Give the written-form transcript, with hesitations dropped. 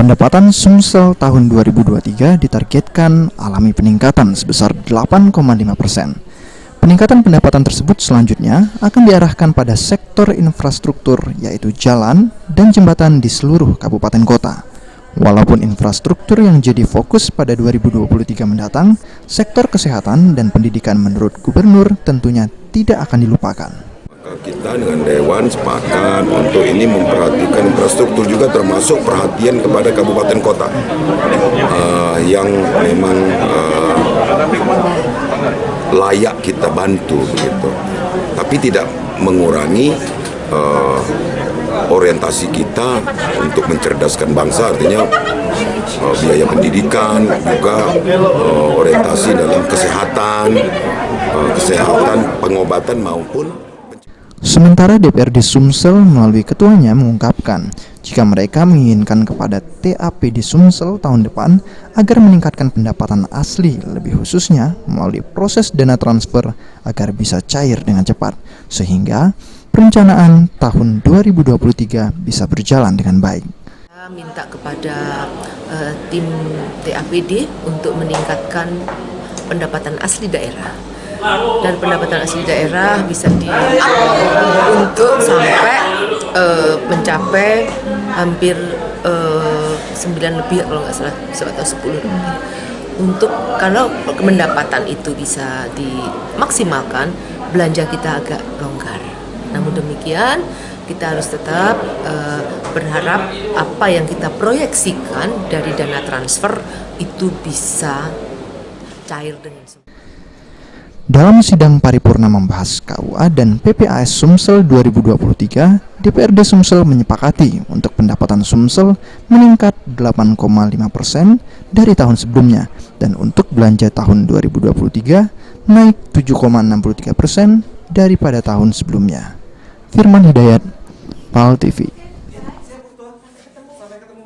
Pendapatan Sumsel tahun 2023 ditargetkan alami peningkatan sebesar 8,5%. Peningkatan pendapatan tersebut selanjutnya akan diarahkan pada sektor infrastruktur, yaitu jalan dan jembatan di seluruh kabupaten kota. Walaupun infrastruktur yang jadi fokus pada 2023 mendatang, sektor kesehatan dan pendidikan menurut Gubernur tentunya tidak akan dilupakan. Kita dengan Dewan sepakat untuk ini memperhatikan infrastruktur juga, termasuk perhatian kepada kabupaten kota yang memang layak kita bantu begitu. Tapi tidak mengurangi orientasi kita untuk mencerdaskan bangsa, artinya biaya pendidikan, juga orientasi dalam kesehatan, pengobatan maupun. Sementara DPRD Sumsel melalui ketuanya mengungkapkan jika mereka menginginkan kepada TAPD Sumsel tahun depan agar meningkatkan pendapatan asli, lebih khususnya melalui proses dana transfer agar bisa cair dengan cepat, sehingga perencanaan tahun 2023 bisa berjalan dengan baik. Minta kepada tim TAPD untuk meningkatkan pendapatan asli daerah, dan pendapatan asli daerah bisa untuk sampai mencapai hampir 9 lebih kalau nggak salah, atau 10 lebih. Untuk kalau pendapatan itu bisa dimaksimalkan, belanja kita agak longgar. Namun demikian, kita harus tetap berharap apa yang kita proyeksikan dari dana transfer itu bisa cair dengan semua. Dalam sidang paripurna membahas KUA dan PPAS Sumsel 2023, DPRD Sumsel menyepakati untuk pendapatan Sumsel meningkat 8,5% dari tahun sebelumnya, dan untuk belanja tahun 2023 naik 7,63% daripada tahun sebelumnya. Firman Hidayat, PAL TV.